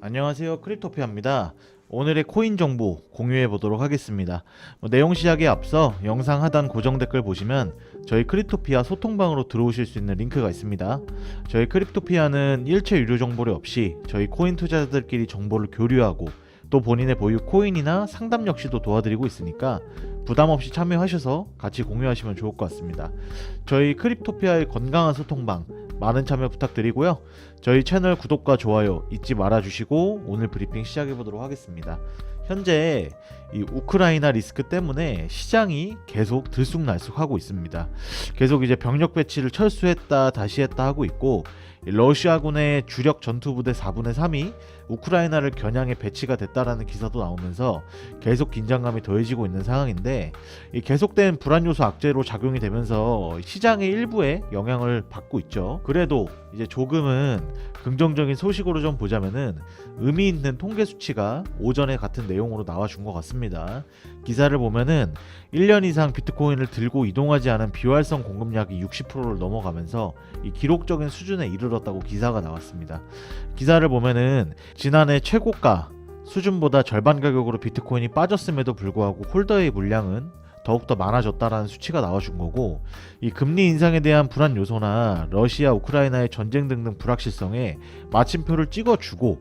안녕하세요, 크립토피아입니다. 오늘의 코인 정보 공유해 보도록 하겠습니다. 내용 시작에 앞서 영상 하단 고정 댓글 보시면 저희 크립토피아 소통방으로 들어오실 수 있는 링크가 있습니다. 저희 크립토피아는 일체 유료 정보료 없이 저희 코인 투자자들끼리 정보를 교류하고 또 본인의 보유 코인이나 상담 역시도 도와드리고 있으니까 부담 없이 참여하셔서 같이 공유하시면 좋을 것 같습니다. 저희 크립토피아의 건강한 소통방 많은 참여 부탁드리고요. 저희 채널 구독과 좋아요 잊지 말아주시고 오늘 브리핑 시작해 보도록 하겠습니다. 현재 이 우크라이나 리스크 때문에 시장이 계속 들쑥날쑥하고 있습니다. 계속 이제 병력 배치를 철수했다 다시 했다 하고 있고, 러시아군의 주력 전투부대 4분의 3이 우크라이나를 겨냥해 배치가 됐다라는 기사도 나오면서 계속 긴장감이 더해지고 있는 상황인데, 이 계속된 불안 요소 악재로 작용이 되면서 시장의 일부에 영향을 받고 있죠. 그래도 이제 조금은 긍정적인 소식으로 좀 보자면은 의미 있는 통계 수치가 오전에 같은 내용으로 나와준 것 같습니다. 기사를 보면은 1년 이상 비트코인을 들고 이동하지 않은 비활성 공급량이 60%를 넘어가면서 이 기록적인 수준에 이르렀다고 기사가 나왔습니다. 기사를 보면은 지난해 최고가 수준보다 절반 가격으로 비트코인이 빠졌음에도 불구하고 홀더의 물량은 더욱더 많아졌다라는 수치가 나와준 거고, 이 금리 인상에 대한 불안 요소나 러시아 우크라이나의 전쟁 등등 불확실성에 마침표를 찍어주고,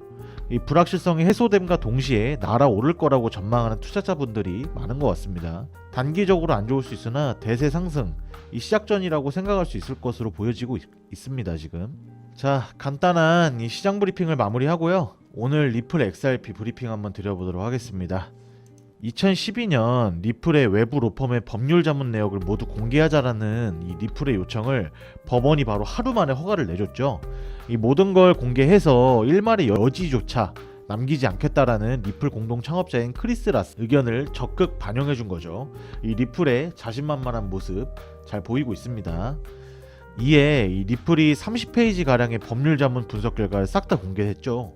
이 불확실성이 해소됨과 동시에 날아오를 거라고 전망하는 투자자분들이 많은 것 같습니다. 단기적으로 안 좋을 수 있으나 대세 상승, 이 시작전이라고 생각할 수 있을 것으로 보여지고 있습니다. 지금 자, 간단한 이 시장 브리핑을 마무리하고요. 오늘 리플 XRP 브리핑 한번 드려보도록 하겠습니다. 2012년 리플의 외부 로펌의 법률 자문 내역을 모두 공개하자라는 이 리플의 요청을 법원이 바로 하루 만에 허가를 내줬죠. 이 모든 걸 공개해서 일말의 여지조차 남기지 않겠다라는 리플 공동 창업자인 크리스 라스 의견을 적극 반영해 준 거죠. 이 리플의 자신만만한 모습 잘 보이고 있습니다. 이에 이 리플이 30페이지 가량의 법률 자문 분석 결과를 싹 다 공개했죠.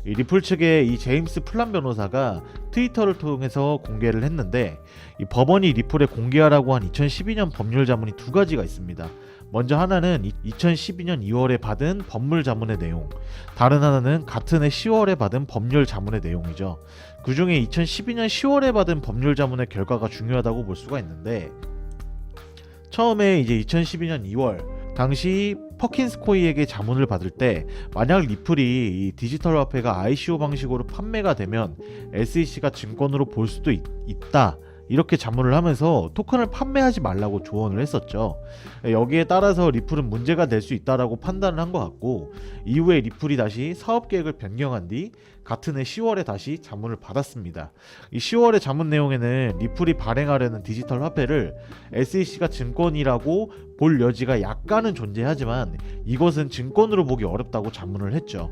이 리플 측의 이 제임스 플란 변호사가 트위터를 통해서 공개를 했는데, 이 법원이 리플에 공개하라고 한 2012년 법률 자문이 두 가지가 있습니다. 먼저 하나는 2012년 2월에 받은 법률 자문의 내용, 다른 하나는 같은 해 10월에 받은 법률 자문의 내용이죠. 그 중에 2012년 10월에 받은 법률 자문의 결과가 중요하다고 볼 수가 있는데, 처음에 이제 2012년 2월 당시 퍼킨스 코이에게 자문을 받을 때, 만약 리플이 이 디지털 화폐가 ICO 방식으로 판매가 되면 SEC가 증권으로 볼 수도 있다, 이렇게 자문을 하면서 토큰을 판매하지 말라고 조언을 했었죠. 여기에 따라서 리플은 문제가 될 수 있다라고 판단을 한 것 같고, 이후에 리플이 다시 사업 계획을 변경한 뒤 같은 해 10월에 다시 자문을 받았습니다. 이 10월의 자문 내용에는 리플이 발행하려는 디지털 화폐를 SEC가 증권이라고 볼 여지가 약간은 존재하지만 이것은 증권으로 보기 어렵다고 자문을 했죠.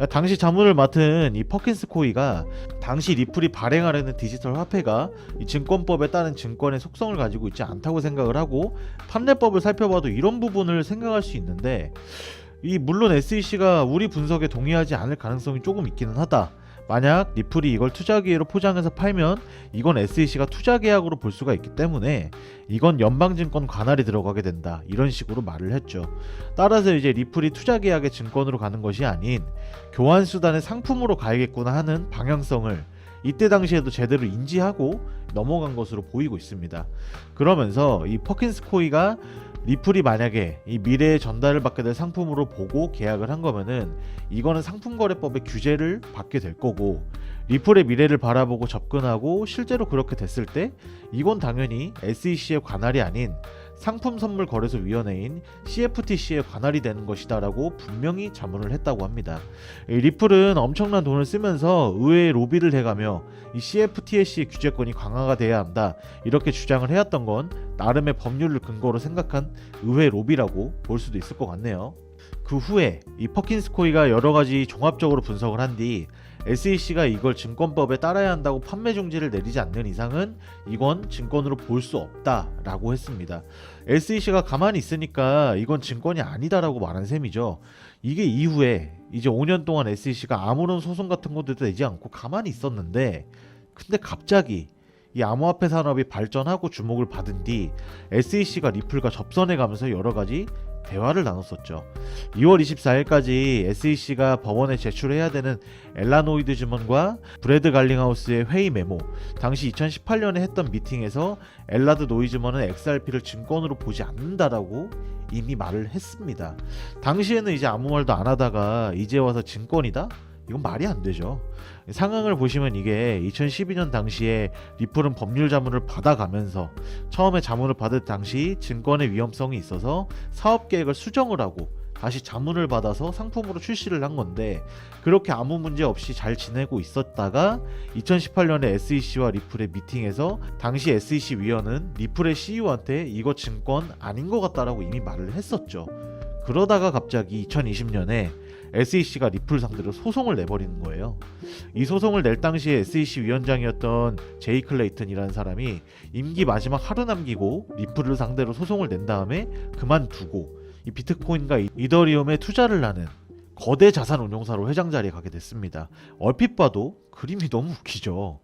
당시 자문을 맡은 이 퍼킨스 코이가 당시 리플이 발행하려는 디지털 화폐가 이 증권법에 따른 증권의 속성을 가지고 있지 않다고 생각을 하고, 판례법을 살펴봐도 이런 부분을 생각할 수 있는데, 물론 SEC가 우리 분석에 동의하지 않을 가능성이 조금 있기는 하다. 만약 리플이 이걸 투자 기회로 포장해서 팔면 이건 SEC가 투자 계약으로 볼 수가 있기 때문에 이건 연방증권 관할이 들어가게 된다, 이런 식으로 말을 했죠. 따라서 이제 리플이 투자 계약의 증권으로 가는 것이 아닌 교환 수단의 상품으로 가야겠구나 하는 방향성을 이때 당시에도 제대로 인지하고 넘어간 것으로 보이고 있습니다. 그러면서 이 퍼킨스 코이가 리플이 만약에 이 미래에 전달을 받게 될 상품으로 보고 계약을 한 거면은 이거는 상품거래법의 규제를 받게 될 거고, 리플의 미래를 바라보고 접근하고 실제로 그렇게 됐을 때 이건 당연히 SEC의 관할이 아닌 상품선물거래소위원회인 CFTC의 관할이 되는 것이다 라고 분명히 자문을 했다고 합니다. 리플은 엄청난 돈을 쓰면서 의회에 로비를 해가며 이 CFTC의 규제권이 강화가 돼야 한다, 이렇게 주장을 해왔던 건 나름의 법률을 근거로 생각한 의회 로비라고 볼 수도 있을 것 같네요. 그 후에 이 퍼킨스 코이가 여러가지 종합적으로 분석을 한 뒤 SEC가 이걸 증권법에 따라야 한다고 판매 중지를 내리지 않는 이상은 이건 증권으로 볼 수 없다라고 했습니다. SEC가 가만히 있으니까 이건 증권이 아니다라고 말한 셈이죠. 이게 이후에 이제 5년 동안 SEC가 아무런 소송 같은 것도 내지 않고 가만히 있었는데, 근데 갑자기 이 암호화폐 산업이 발전하고 주목을 받은 뒤 SEC가 리플과 접선해 가면서 여러가지 대화를 나눴었죠. 2월 24일까지 SEC가 법원에 제출해야 되는 앨런 노이드즈먼과 브래드 갈링하우스의 회의 메모, 당시 2018년에 했던 미팅에서 엘라드 노이즈먼은 XRP를 증권으로 보지 않는다라고 이미 말을 했습니다. 당시에는 이제 아무 말도 안 하다가 이제 와서 증권이다? 이건 말이 안 되죠. 상황을 보시면 이게 2012년 당시에 리플은 법률 자문을 받아가면서 처음에 자문을 받을 당시 증권의 위험성이 있어서 사업 계획을 수정을 하고 다시 자문을 받아서 상품으로 출시를 한 건데, 그렇게 아무 문제 없이 잘 지내고 있었다가 2018년에 SEC와 리플의 미팅에서 당시 SEC 위원은 리플의 CEO한테 이거 증권 아닌 것 같다라고 이미 말을 했었죠. 그러다가 갑자기 2020년에 SEC가 리플 상대로 소송을 내버리는 거예요. 이 소송을 낼 당시에 SEC 위원장이었던 제이 클레이튼이라는 사람이 임기 마지막 하루 남기고 리플을 상대로 소송을 낸 다음에 그만두고 이 비트코인과 이더리움에 투자를 하는 거대 자산 운용사로 회장 자리에 가게 됐습니다. 얼핏 봐도 그림이 너무 웃기죠.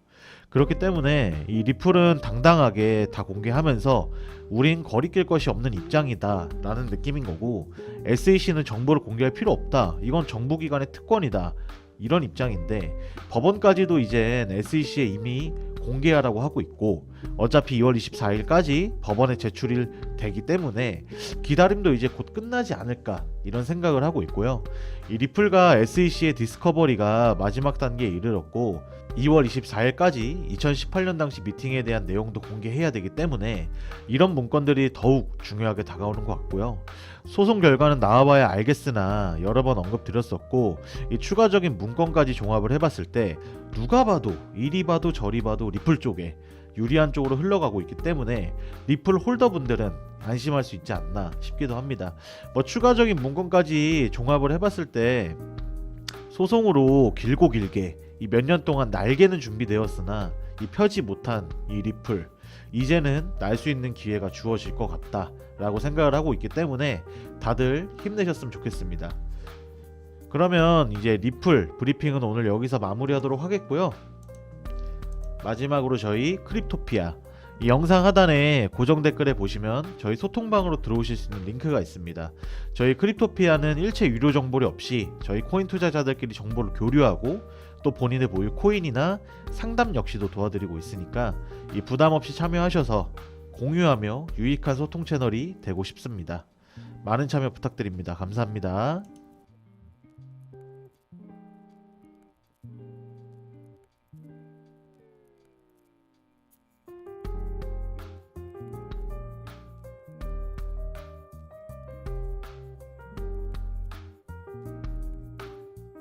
그렇기 때문에 이 리플은 당당하게 다 공개하면서 우린 거리낄 것이 없는 입장이다 라는 느낌인 거고, SEC는 정보를 공개할 필요 없다, 이건 정부기관의 특권이다, 이런 입장인데, 법원까지도 이젠 SEC에 이미 공개하라고 하고 있고, 어차피 2월 24일까지 법원에 제출이 되기 때문에 기다림도 이제 곧 끝나지 않을까 이런 생각을 하고 있고요. 이 리플과 SEC의 디스커버리가 마지막 단계에 이르렀고 2월 24일까지 2018년 당시 미팅에 대한 내용도 공개해야 되기 때문에 이런 문건들이 더욱 중요하게 다가오는 것 같고요. 소송 결과는 나와봐야 알겠으나 여러 번 언급드렸었고, 이 추가적인 문건까지 종합을 해봤을 때 누가 봐도 이리 봐도 저리 봐도 리플 쪽에 유리한 쪽으로 흘러가고 있기 때문에 리플 홀더분들은 안심할 수 있지 않나 싶기도 합니다. 추가적인 문건까지 종합을 해봤을 때 소송으로 길고 길게 이 몇 년 동안 날개는 준비되었으나 이 펴지 못한 이 리플, 이제는 날 수 있는 기회가 주어질 것 같다 라고 생각을 하고 있기 때문에 다들 힘내셨으면 좋겠습니다. 그러면 이제 리플 브리핑은 오늘 여기서 마무리하도록 하겠고요. 마지막으로 저희 크립토피아, 이 영상 하단에 고정 댓글에 보시면 저희 소통방으로 들어오실 수 있는 링크가 있습니다. 저희 크립토피아는 일체 유료 정보료 없이 저희 코인 투자자들끼리 정보를 교류하고 또 본인의 보유 코인이나 상담 역시도 도와드리고 있으니까 이 부담 없이 참여하셔서 공유하며 유익한 소통 채널이 되고 싶습니다. 많은 참여 부탁드립니다. 감사합니다.